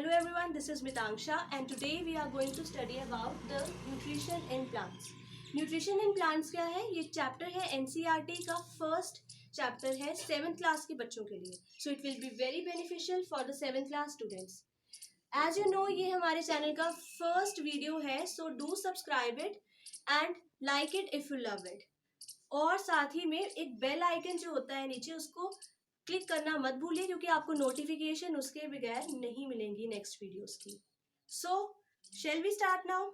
Hello everyone, this is Mitanksha and today we are going to study about the nutrition in plants. Nutrition in plants क्या है? ये chapter है NCERT का first chapter है 7th class के बच्चों के लिए. So it will be very beneficial for the 7th class students. As you know, ये हमारे चैनल का फर्स्ट वीडियो है, so do subscribe it and like it if you love it. और साथ ही में एक बेल आइकन जो होता है नीचे, उसको क्लिक करना मत भूलिए क्योंकि आपको नोटिफिकेशन उसके बगैर नहीं मिलेंगी नेक्स्ट वीडियोस की. So shall we start now.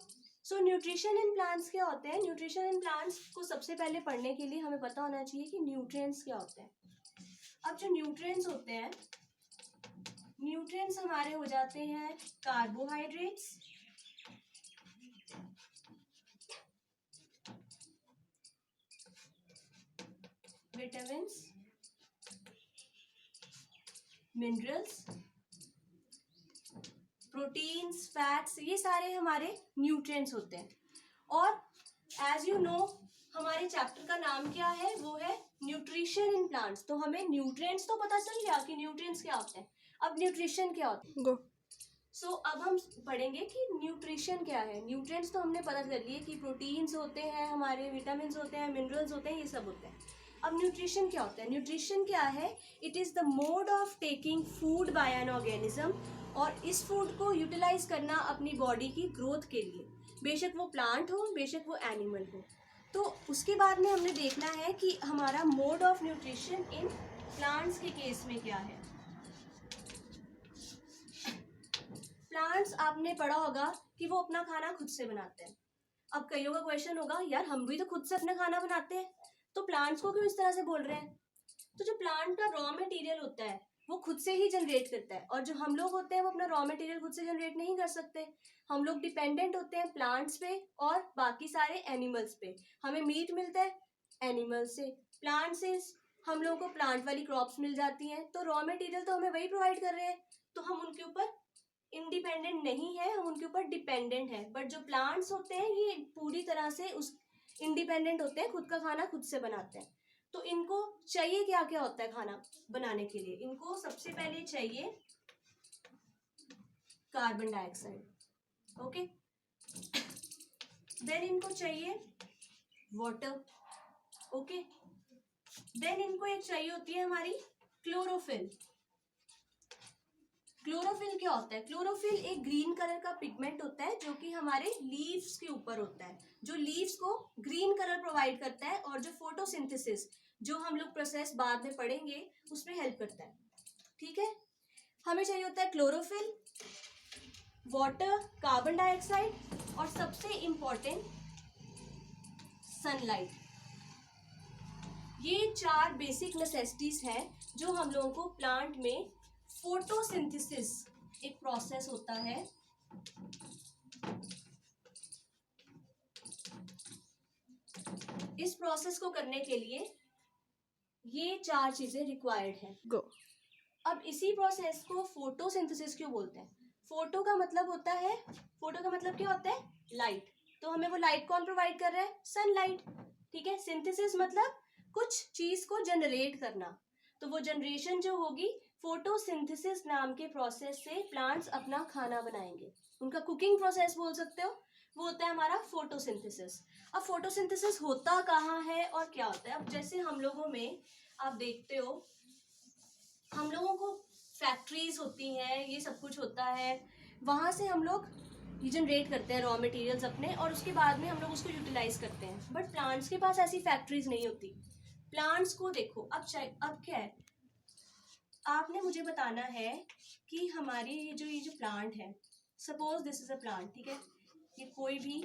So nutrition in plants क्या होते हैं? न्यूट्रिशन इन प्लांट्स को सबसे पहले पढ़ने के लिए हमें पता होना चाहिए कि न्यूट्रिएंट्स क्या होते हैं. अब जो न्यूट्रिएंट्स होते हैं, न्यूट्रिएंट्स हमारे हो जाते हैं carbohydrates, vitamins, minerals, proteins, fats, ये सारे हमारे न्यूट्रिएंट्स होते हैं. और एज यू नो हमारे चैप्टर का नाम क्या है? वो है न्यूट्रिशन इन प्लांट्स. तो हमें न्यूट्रिएंट्स तो पता चल गया कि न्यूट्रिएंट्स क्या होते हैं. अब न्यूट्रिशन क्या होता है? सो अब हम पढ़ेंगे कि न्यूट्रिशन क्या है. न्यूट्रिएंट्स तो हमने पता कर लिए कि प्रोटीन्स होते हैं, हमारे विटामिन्स होते हैं, मिनरल्स होते हैं, ये सब होते हैं. अब न्यूट्रिशन क्या होता है? न्यूट्रिशन क्या है? It is the mode of taking food by an organism, और इस फूड को यूटिलाइज करना अपनी बॉडी की ग्रोथ के लिए, बेशक वो प्लांट हो बेशक वो एनिमल हो. तो उसके बाद में हमने देखना है कि हमारा mode of nutrition in plants के केस में क्या है. प्लांट्स आपने पढ़ा होगा कि वो अपना खाना खुद से बनाते हैं. अब कईयों का क्वेश्चन होगा, यार हम भी तो खुद से अपना खाना बनाते हैं, तो प्लांट्स को क्यों इस तरह से बोल रहे हैं? तो जो प्लांट का रॉ मटेरियल होता है वो खुद से ही जनरेट करता है, और जो हम लोग होते हैं वो अपना रॉ मटेरियल खुद से जनरेट नहीं कर सकते. हम लोग डिपेंडेंट होते हैं प्लांट्स पे और बाकी सारे एनिमल्स पे. हमें मीट मिलता है एनिमल से, प्लांट से हम लोगों को प्लांट वाली क्रॉप्स मिल जाती हैं, तो रॉ मटेरियल तो हमें वही प्रोवाइड कर रहे हैं. तो हम उनके ऊपर इंडिपेंडेंट नहीं है, हम उनके ऊपर डिपेंडेंट है. बट जो प्लांट्स होते हैं ये पूरी तरह से उस इंडिपेंडेंट होते हैं, खुद का खाना खुद से बनाते हैं. तो इनको चाहिए क्या क्या होता है खाना बनाने के लिए? इनको सबसे पहले चाहिए कार्बन डाइऑक्साइड, ओके. देन इनको चाहिए वाटर, ओके. देन इनको एक चाहिए होती है हमारी क्लोरोफिल. क्लोरोफिल क्या होता है? क्लोरोफिल एक ग्रीन कलर का पिगमेंट होता है जो कि हमारे लीव्स के ऊपर होता है, जो लीव्स को ग्रीन कलर प्रोवाइड करता है, और जो फोटोसिंथेसिस जो हम लोग प्रोसेस बाद में पढ़ेंगे उसमें हेल्प करता है. ठीक है, हमें चाहिए होता है क्लोरोफिल, वाटर, कार्बन डाइऑक्साइड, और सबसे इंपॉर्टेंट सनलाइट. ये 4 बेसिक नेसेसिटीज हैं जो हम लोगों को प्लांट में फोटोसिंथेसिस एक प्रोसेस होता है, इस प्रोसेस को करने के लिए ये 4 चीजें रिक्वायर्ड हैं. अब इसी प्रोसेस को फोटोसिंथेसिस क्यों बोलते हैं? फोटो का मतलब होता है, फोटो का मतलब क्या होता है? लाइट. तो हमें वो लाइट कौन प्रोवाइड कर रहा है? सनलाइट. ठीक है. सिंथेसिस मतलब कुछ चीज को जनरेट करना, तो वो जनरेशन जो होगी फोटोसिंथेसिस नाम के प्रोसेस से प्लांट्स अपना खाना बनाएंगे. उनका कुकिंग प्रोसेस बोल सकते हो, वो होता है हमारा फोटोसिंथेसिस. अब फोटोसिंथेसिस होता कहाँ है और क्या होता है? अब जैसे हम लोगों में आप देखते हो, हम लोगों को फैक्ट्रीज होती हैं, ये सब कुछ होता है, वहाँ से हम लोग जनरेट करते हैं रॉ मटेरियल्स अपने, और उसके बाद में हम लोग उसको यूटिलाइज करते हैं. बट प्लांट्स के पास ऐसी फैक्ट्रीज नहीं होती. प्लांट्स को देखो, अब क्या है, आपने मुझे बताना है कि हमारी ये जो प्लांट है, suppose this is a plant. ठीक है, ये कोई भी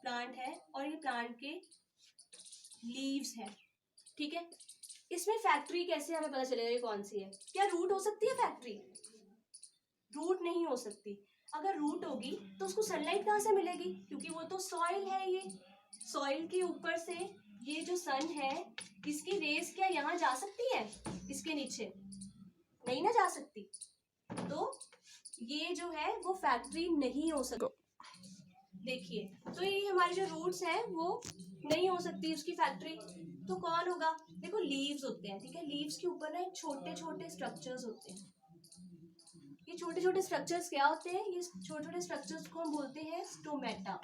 प्लांट है और ये प्लांट के लीव्स हैं. ठीक है, इसमें फैक्ट्री कैसे हमें पता चलेगा ये कौन सी है? क्या रूट हो सकती है फैक्ट्री? रूट नहीं हो सकती. अगर रूट होगी तो उसको सनलाइट कहाँ से मिलेगी? क्योंकि वो तो सॉइल है. ये सॉइल के ऊपर से ये जो सन है, इसकी रेस क्या यहाँ जा सकती है? इसके नीचे नहीं ना जा सकती. तो ये जो है वो फैक्ट्री नहीं हो सकती. देखिए, तो ये हमारे जो रूट्स हैं वो नहीं हो सकती उसकी फैक्ट्री. तो कौन होगा? देखो, लीव्स होते हैं. ठीक है, लीव्स के ऊपर ना एक छोटे छोटे स्ट्रक्चर्स होते हैं. ये ये छोटे छोटे स्ट्रक्चर्स क्या होते हैं? ये छोटे छोटे स्ट्रक्चर्स को हम बोलते हैं स्टोमेटा।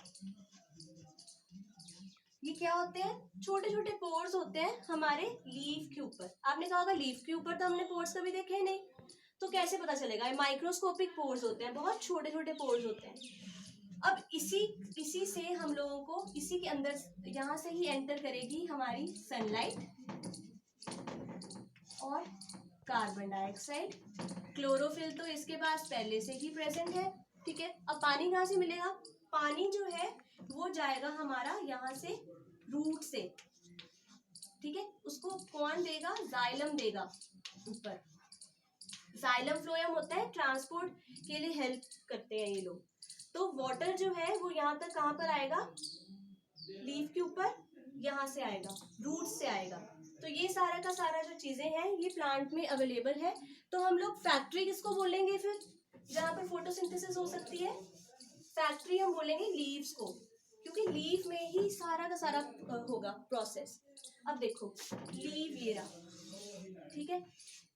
ये क्या होते हैं? छोटे छोटे पोर्स होते हैं हमारे लीफ के ऊपर। आपने कहा होगा लीफ के ऊपर तो हमने पोर्स कभी देखे ही नहीं, तो कैसे पता चलेगा? ये माइक्रोस्कोपिक पोर्स होते हैं, बहुत छोटे छोटे पोर्स होते हैं। अब इसी से हम लोगों को, इसी के अंदर यहाँ से ही एंटर करेगी हमारी सनलाइट और कार्बन डाइऑक्साइड। क्लोरोफिल तो इसके पास पहले से ही प्रेजेंट है, ठीक है। अब पानी कहाँ से मिलेगा? पानी जो है वो जाएगा हमारा यहाँ से रूट से, ठीक है। उसको कौन देगा? जाइलम देगा ऊपर। जाइलम फ्लोएम होता है, ट्रांसपोर्ट के लिए हेल्प करते हैं ये लोग। तो वाटर जो है वो यहाँ तक कहाँ पर आएगा? लीफ के ऊपर, यहाँ से आएगा, रूट से आएगा। तो ये सारा का सारा जो चीजें हैं ये प्लांट में अवेलेबल है। तो हम लोग फैक्ट्री किसको बोलेंगे फिर, जहाँ पर फोटोसिंथेसिस हो सकती है? फैक्ट्री हम बोलेंगे लीव्स को, क्योंकि लीफ में ही सारा का सारा होगा प्रोसेस। अब देखो लीव ये रहा, ठीक है।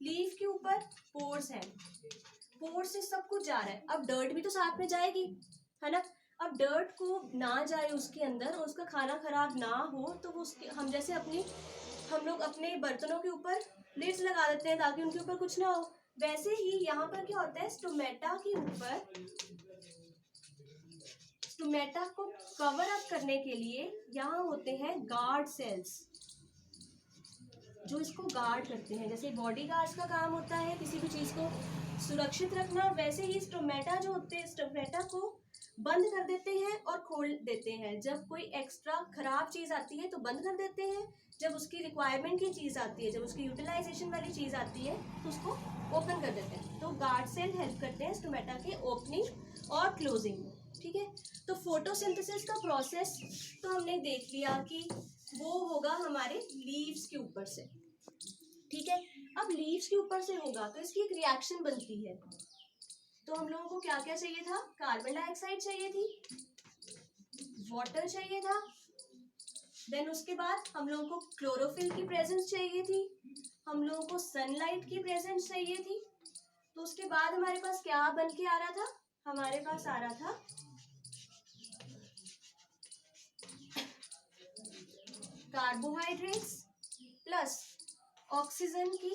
लीफ के ऊपर पोर्स हैं, पोर्स से सब कुछ जा रहा है। अब डर्ट भी तो साथ में जाएगी, है ना। अब डर्ट को ना जाए उसके अंदर और उसका खाना खराब ना हो, तो वो उसके हम लोग अपने बर्तनों के ऊपर लिड्स लगा देते हैं ताकि उनके ऊपर कुछ ना हो। वैसे ही यहाँ पर क्या होता है? स्टोमेटा के ऊपर, स्टोमेटा को कवर अप करने के लिए यहाँ होते हैं गार्ड सेल्स, जो इसको गार्ड करते हैं। जैसे बॉडी गार्ड्स का काम होता है किसी भी चीज को सुरक्षित रखना, वैसे ही स्टोमेटा जो होते हैं, स्टोमेटा को बंद कर देते हैं और खोल देते हैं। जब कोई एक्स्ट्रा खराब चीज आती है तो बंद कर देते हैं, जब उसकी रिक्वायरमेंट की चीज आती है, जब उसकी यूटिलाइजेशन वाली चीज आती है तो उसको ओपन कर देते हैं। तो गार्ड सेल हेल्प करते हैं स्टोमेटा के ओपनिंग और क्लोजिंग में, ठीक है। तो फोटोसिंथेसिस का प्रोसेस तो हमने देख लिया कि वो होगा हमारे लीव्स के ऊपर से, ठीक है। अब लीव्स के ऊपर से होगा तो इसकी एक रिएक्शन बनती है। तो हम लोगों को क्या क्या चाहिए था? कार्बन डाइऑक्साइड चाहिए थी, वाटर चाहिए था, देन उसके बाद हम लोगों को क्लोरोफिल की प्रेजेंस चाहिए थी, हम लोगों को सनलाइट की प्रेजेंस चाहिए थी। तो उसके बाद हमारे पास क्या बन के आ रहा था? हमारे पास आ रहा था कार्बोहाइड्रेट्स प्लस ऑक्सीजन की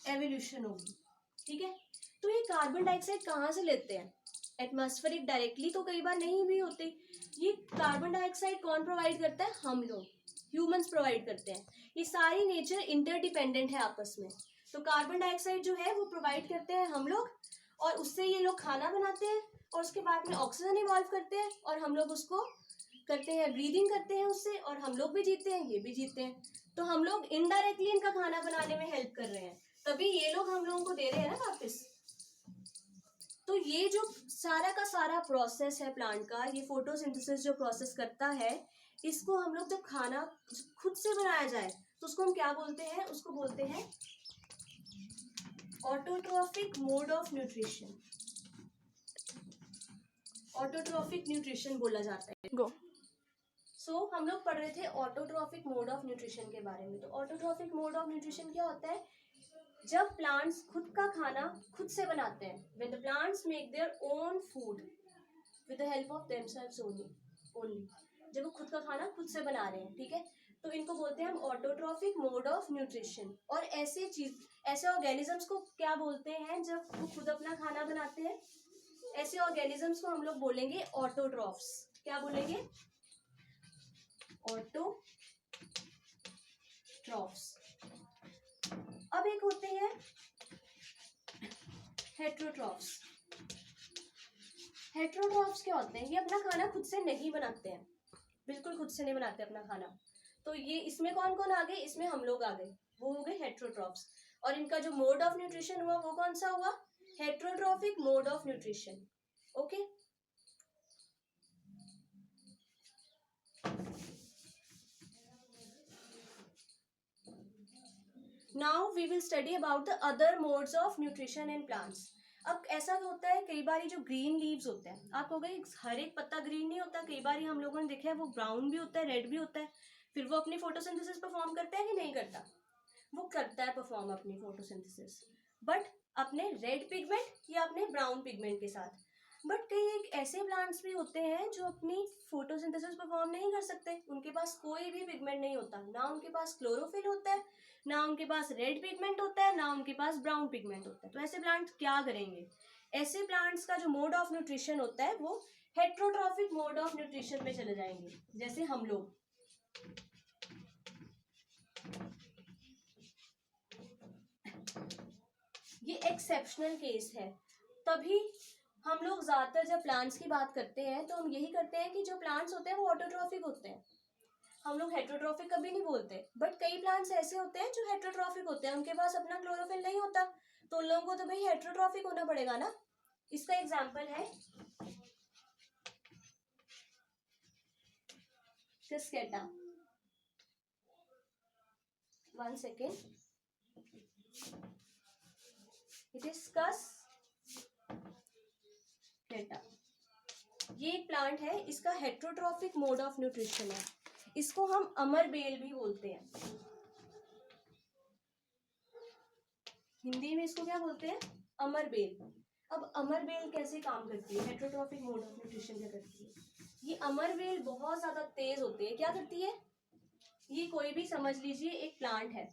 एवोल्यूशन होगी, ठीक है। तो ये कार्बन डाइऑक्साइड कहाँ से लेते हैं? एटमॉस्फेरिक डायरेक्टली तो कई बार नहीं भी होते। ये कार्बन डाइऑक्साइड कौन प्रोवाइड करता है? हम लोग, ह्यूमंस प्रोवाइड करते हैं। ये सारी नेचर इंटरडिपेंडेंट है आपस में। तो कार्बन डाइऑक्साइड जो है वो प्रोवाइड करते हैं हम लोग, और उससे ये लोग खाना बनाते हैं, और उसके बाद में ऑक्सीजन इवॉल्व करते हैं, और हम लोग उसको करते हैं, ब्रीदिंग करते हैं उससे, और हम लोग भी जीते हैं, ये भी जीते हैं। तो हम लोग इनडायरेक्टली इनका खाना बनाने में हेल्प कर रहे हैं, तभी ये लोग हम लोगों को दे रहे हैं ना वापस। तो ये जो सारा का सारा प्रोसेस है प्लांट का, ये फोटोसिंथेसिस जो प्रोसेस करता है, इसको हम लोग जब खाना खुद से बनाया जाए तो उसको हम क्या बोलते हैं? उसको बोलते हैं autotrophic mode of nutrition. Autotrophic nutrition बोला जाता है। गो हम लोग पढ़ रहे थे ऑटोट्रॉफिक मोड ऑफ न्यूट्रिशन के बारे में। तो ऑटोट्रॉफिक मोड ऑफ न्यूट्रिशन क्या होता है? जब प्लांट्स खुद का खाना खुद से बनाते हैं, when the plants make their own food with the help of themselves only, जब वो खुद का खाना खुद से बना रहे हैं, ठीक है, तो इनको बोलते हैं हम ऑटोट्रॉफिक मोड ऑफ न्यूट्रिशन। और ऐसे ऑर्गेनिजम्स को क्या बोलते हैं जब वो खुद अपना खाना बनाते हैं? ऐसे ऑर्गेनिजम्स को हम लोग बोलेंगे ऑटोट्रॉफ्स। क्या बोलेंगे? ऑटोट्रॉफ्स। अब एक होते हैं हेट्रोट्रॉफ्स। हेट्रोट्रॉफ्स क्या होते हैं? ये अपना खाना खुद से नहीं बनाते हैं, बिल्कुल खुद से नहीं बनाते अपना खाना। तो ये इसमें कौन कौन आ गए? इसमें हम लोग आ गए, वो हो गए हेट्रोट्रॉफ्स। और इनका जो मोड ऑफ न्यूट्रिशन हुआ वो कौन सा हुआ? Heterotrophic mode of nutrition. Okay, now we will study about the other modes of nutrition in plants. अब ऐसा होता है कई बार जो ग्रीन लीव्स होते हैं, आप कहोगे हर एक पत्ता ग्रीन नहीं होता, कई बार हम लोगों ने देखा है वो ब्राउन भी होता है, रेड भी होता है। फिर वो अपनी फोटोसिंथेसिस परफॉर्म करता है कि नहीं करता? वो करता है परफॉर्म अपनी फोटोसिंथेसिस, बट अपने रेड पिगमेंट या अपने ब्राउन पिगमेंट के साथ। बट कई एक ऐसे प्लांट्स भी होते हैं जो अपनी फोटोसिंथेसिस परफॉर्म नहीं कर सकते, उनके पास कोई भी पिगमेंट नहीं होता, ना उनके पास क्लोरोफिल होता है, ना उनके पास रेड पिगमेंट होता है, ना उनके पास ब्राउन पिगमेंट होता है। तो ऐसे प्लांट्स क्या करेंगे? ऐसे प्लांट्स का जो मोड ऑफ न्यूट्रिशन होता है वो हेट्रोट्रॉफिक मोड ऑफ न्यूट्रिशन में चले जाएंगे, जैसे हम लोग। ये एक्सेप्शनल केस है। तभी हम लोग ज्यादातर जब प्लांट्स की बात करते हैं तो हम यही करते हैं कि जो प्लांट्स होते हैं वो ऑटोट्रॉफिक होते हैं, हम लोग हेट्रोट्रॉफिक कभी नहीं बोलते। बट कई प्लांट्स ऐसे होते हैं जो हेट्रोट्रॉफिक होते हैं, उनके पास अपना क्लोरोफिल नहीं होता, तो उन लोगों को तो भाई हेट्रोट्रॉफिक होना पड़ेगा ना। इसका एग्जांपल है कस्केटा। 1 सेकेंड, इट इज कस्केटा। ये एक प्लांट है, इसका हेट्रोट्रॉफिक मोड ऑफ न्यूट्रिशन है, इसको हम अमर बेल भी बोलते हैं। हिंदी में इसको क्या बोलते हैं? अमर बेल। अब अमर बेल कैसे काम करती है? हेट्रोट्रॉफिक मोड ऑफ न्यूट्रिशन क्या करती है? ये अमर बेल बहुत ज्यादा तेज होती है। क्या करती है? ये कोई भी समझ लीजिए एक प्लांट है,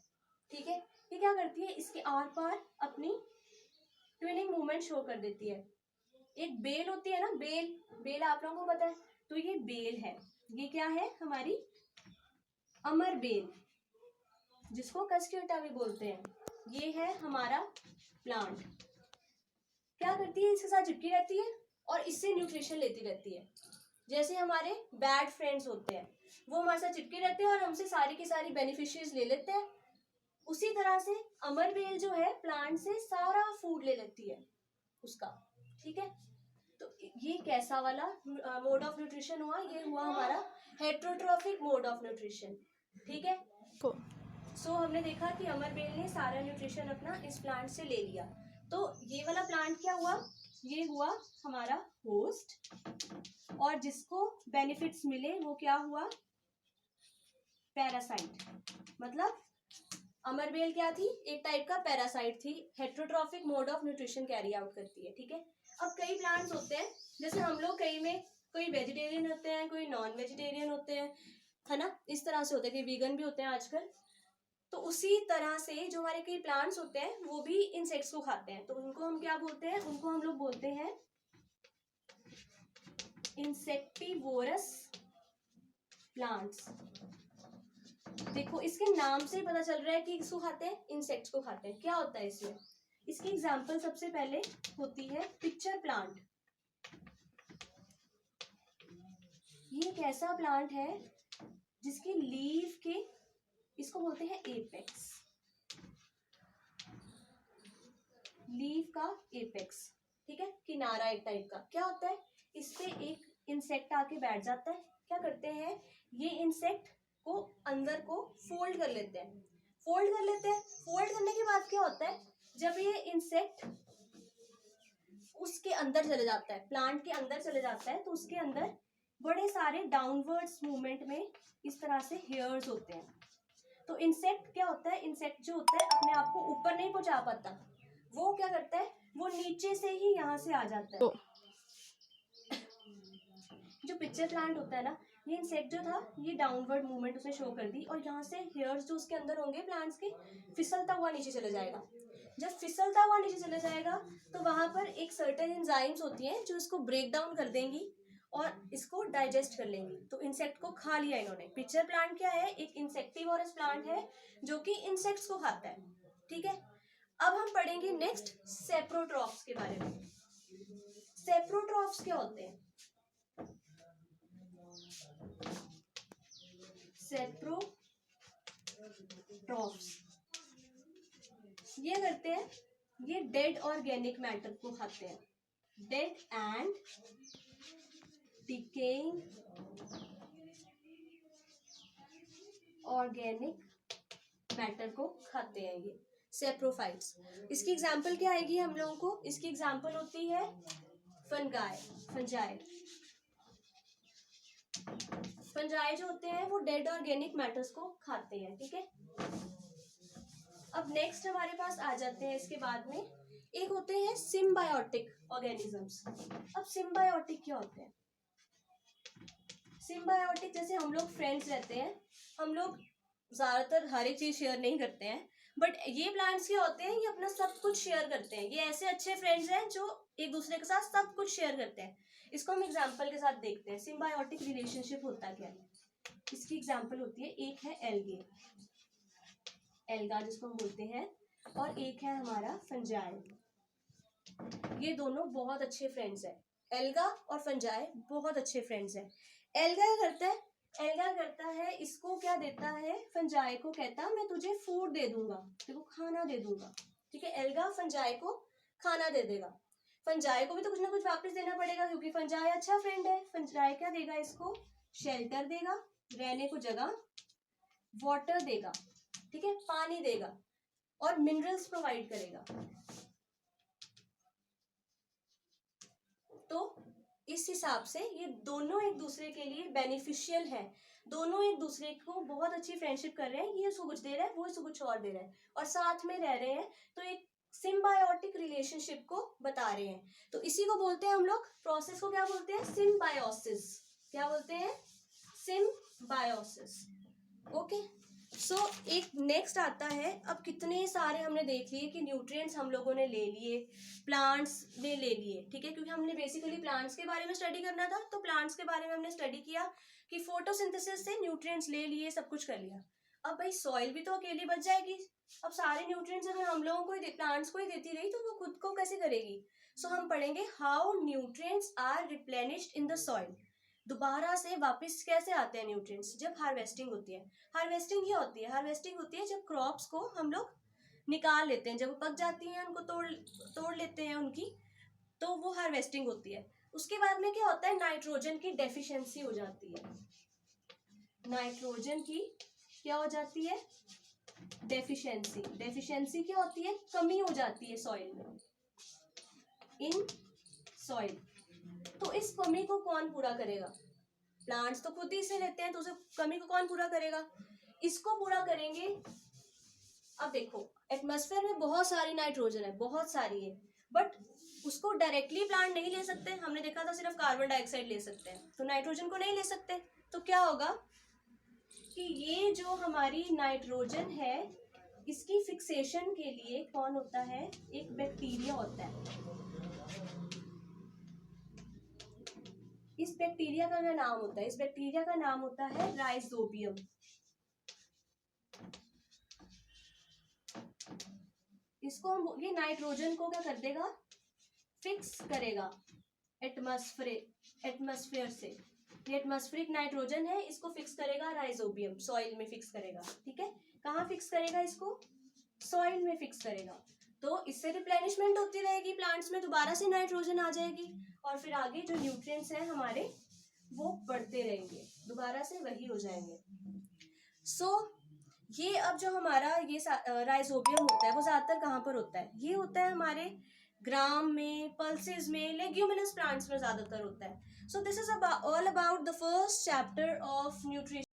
ठीक है, ये क्या करती है? इसके आर पार अपनी ट्विनिंग मूवमेंट शो कर देती है। एक बेल होती है ना, बेल, बेल आप लोगों को पता है, तो ये बेल है। ये क्या है? हमारी अमर बेल, जिसको कस्केटा भी बोलते हैं। ये है हमारा प्लांट। क्या करती है? इसके साथ चिपकी रहती है और इससे न्यूट्रिशन लेती रहती है। जैसे हमारे बैड फ्रेंड्स होते हैं, वो हमारे साथ चिपके रहते हैं और हमसे सारी की सारी बेनिफिशियरीज ले लेते हैं। उसी तरह से अमर बेल जो है प्लांट से सारा फूड ले लेती है उसका, ठीक है। तो ये कैसा वाला मोड ऑफ न्यूट्रिशन हुआ? ये हुआ हमारा हेट्रोट्रॉफिक मोड ऑफ न्यूट्रिशन, ठीक है। सो हमने देखा कि अमर बेल ने सारा न्यूट्रिशन अपना इस प्लांट से ले लिया। तो ये वाला प्लांट क्या हुआ? ये हुआ हमारा होस्ट, और जिसको बेनिफिट्स मिले वो क्या हुआ? पैरासाइट। मतलब अमर बेल क्या थी? एक टाइप का पैरासाइट थी, heterotrophic mode of nutrition carry out करती है, ठीक है। अब कई प्लांट्स होते हैं, जैसे हम लोग कई में कोई वेजिटेरियन होते हैं, कोई नॉन वेजिटेरियन होते हैं, है ना, इस तरह से होते हैं, कई वीगन भी होते हैं आजकल। तो उसी तरह से जो हमारे कई प्लांट्स होते हैं वो भी इंसेक्ट्स को खाते हैं, तो उनको हम क्या बोलते हैं? उनको हम लोग बोलते हैं इंसेक्टिवोरस प्लांट्स। देखो इसके नाम से पता चल रहा है कि किसको खाते हैं? इंसेक्ट्स को खाते हैं। क्या होता है इसमें? इसकी एग्जांपल सबसे पहले होती है पिक्चर प्लांट। ये एक ऐसा प्लांट है जिसकी लीफ के, इसको बोलते हैं एपेक्स, लीफ का एपेक्स, ठीक है, किनारा एक टाइप का। क्या होता है? इस पे एक इंसेक्ट आके बैठ जाता है। क्या करते हैं? ये इंसेक्ट को अंदर को फोल्ड कर लेते हैं, फोल्ड कर लेते हैं। फोल्ड करने के बाद क्या होता है? जब ये इंसेक्ट उसके अंदर चले जाता है, प्लांट के अंदर चले जाता है, तो उसके अंदर बड़े सारे डाउनवर्ड्स मूवमेंट में इस तरह से हेयर्स होते हैं। तो इंसेक्ट क्या होता है? इंसेक्ट जो होता है अपने आप को ऊपर नहीं पहुंचा पाता, वो क्या करता है? वो नीचे से ही यहाँ से आ जाता है। जो पिक्चर प्लांट होता है ना, ये इंसेक्ट जो था ये डाउनवर्ड मूवमेंट उसने शो कर दी, और यहाँ से हेयर्स जो उसके अंदर होंगे प्लांट्स के, फिसलता हुआ नीचे चले जाएगा। जब फिसलता हुआ नीचे चले जाएगा तो वहां पर एक सर्टेन एंजाइम्स होती हैं जो इसको ब्रेक डाउन कर देंगी और इसको डाइजेस्ट कर लेंगी। तो इंसेक्ट को खा लिया इन्होंने। पिक्चर प्लांट क्या है? एक इंसेक्टिवोरस प्लांट है जो कि इंसेक्ट्स को खाता है, ठीक है। अब हम पढ़ेंगे नेक्स्ट सेप्रोट्रॉप्स के बारे में। सेप्रोट्रॉप्स क्या होते हैं? सेप्रोट्रॉप्स ये करते हैं, ये डेड ऑर्गेनिक मैटर को खाते हैं, dead and decaying organic matter को खाते हैं ये सेप्रोफाइट्स। इसकी एग्जांपल क्या आएगी हम लोगों को? इसकी एग्जांपल होती है फंगाई, फंजाई। फंजाई जो होते हैं वो डेड ऑर्गेनिक मैटर्स को खाते हैं, ठीक है। अब नेक्स्ट हमारे पास आ जाते हैं इसके बाद में एक होते हैं सिम्बायोटिक ऑर्गेनिजम्स। अब सिम्बायोटिक क्या होते हैं? सिम्बायोटिक जैसे हम लोग फ्रेंड्स रहते हैं, हम लोग ज्यादातर हर एक चीज शेयर नहीं करते हैं, बट ये प्लांट्स क्या होते हैं, ये अपना सब कुछ शेयर करते हैं। ये ऐसे अच्छे फ्रेंड्स हैं जो एक दूसरे के साथ सब कुछ शेयर करते हैं। इसको हम एग्जाम्पल के साथ देखते हैं सिम्बायोटिक रिलेशनशिप होता क्या है। इसकी एग्जाम्पल होती है, एक है एल्गे, एल्गा जिसको हम बोलते हैं, और एक है हमारा फंजाई। ये दोनों बहुत अच्छे फ्रेंड्स हैं। एल्गा और फंजाई बहुत अच्छे फ्रेंड्स हैं। एल्गा क्या करता है? एल्गा करता है, इसको क्या देता है, फंजाई को कहता मैं तुझे फूड दे दूंगा, देखो खाना दे दूंगा। ठीक है, एल्गा फंजाई को खाना दे देगा। फंजाई को भी तो कुछ ना कुछ वापस देना पड़ेगा, क्योंकि फंजाई अच्छा फ्रेंड है। फंजाई क्या देगा इसको? शेल्टर देगा, रहने को जगह, वाटर देगा, ठीक है, पानी देगा, और मिनरल्स प्रोवाइड करेगा। तो इस हिसाब से ये दोनों एक दूसरे के लिए बेनिफिशियल है। दोनों एक दूसरे को बहुत अच्छी फ्रेंडशिप कर रहे हैं, ये उसको कुछ दे रहा है, वो इसको कुछ और दे रहा है, और साथ में रह रहे हैं, तो एक सिम्बायोटिक रिलेशनशिप को बता रहे हैं। तो इसी को बोलते हैं हम लोग, प्रोसेस को क्या बोलते हैं? सिम्बायोसिस। क्या बोलते हैं? सिम्बायोसिस। ओके, सो एक नेक्स्ट आता है। अब कितने सारे हमने देख लिए कि न्यूट्रिएंट्स हम लोगों ने ले लिए, प्लांट्स ने ले लिए, ठीक है, क्योंकि हमने बेसिकली प्लांट्स के बारे में स्टडी करना था, तो प्लांट्स के बारे में हमने स्टडी किया कि फोटोसिंथेसिस से न्यूट्रिएंट्स ले लिए, सब कुछ कर लिया। अब भाई सॉइल भी तो अकेली बच जाएगी। अब सारे न्यूट्रिएंट्स अगर हम लोगों को ही प्लांट्स को ही देती रही, तो वो खुद को कैसे करेगी? सो हम पढ़ेंगे how nutrients are replenished in the soil. दोबारा से वापस कैसे आते हैं न्यूट्रिएंट्स? जब हार्वेस्टिंग होती है। हार्वेस्टिंग क्या होती है? हार्वेस्टिंग होती है जब क्रॉप्स को हम लोग निकाल लेते हैं, जब वो पक जाती हैं, उनको तोड़ लेते हैं उनकी, तो वो हार्वेस्टिंग होती है। उसके बाद में क्या होता है? नाइट्रोजन की डेफिशिएंसी हो जाती है। नाइट्रोजन की क्या हो जाती है? डेफिशिएंसी। डेफिशिएंसी क्या होती है? कमी हो जाती है सॉइल में, इन सॉइल। तो इस कमी को कौन पूरा करेगा? प्लांट्स तो खुद ही से लेते हैं, तो उसे कमी को कौन पूरा करेगा? इसको पूरा करेंगे। अब देखो, एटमॉस्फेयर में बहुत सारी नाइट्रोजन है, बहुत सारी है, बट उसको डायरेक्टली प्लांट नहीं ले सकते। हमने देखा था सिर्फ कार्बन डाइऑक्साइड ले सकते हैं, तो नाइट्रोजन को नहीं ले सकते। तो क्या होगा कि ये जो हमारी नाइट्रोजन है, इसकी फिक्सेशन के लिए कौन होता है? एक बैक्टीरिया होता है। इस बैक्टीरिया का क्या नाम होता है? इस बैक्टीरिया का नाम होता है राइजोबियम। इसको हम, ये नाइट्रोजन को क्या कर देगा? फिक्स करेगा एटमॉस्फेयर से। ये एटमॉस्फेरिक नाइट्रोजन है, इसको फिक्स करेगा राइजोबियम, सॉइल में फिक्स करेगा। ठीक है, कहाँ फिक्स करेगा इसको? सॉइल में फिक्स करेगा। तो इससे रिप्लेनिशमेंट होती रहेगी प्लांट्स में, दोबारा से नाइट्रोजन आ जाएगी, और फिर आगे जो न्यूट्रिएंट्स हैं हमारे वो बढ़ते रहेंगे, दोबारा से वही हो जाएंगे। सो ये अब जो हमारा ये राइजोबियम होता है, वो ज्यादातर कहाँ पर होता है? ये होता है हमारे ग्राम में, पल्सेस में, लेग्यूमिनस प्लांट्स में ज्यादातर होता है। So this is all about the first chapter of nutrition.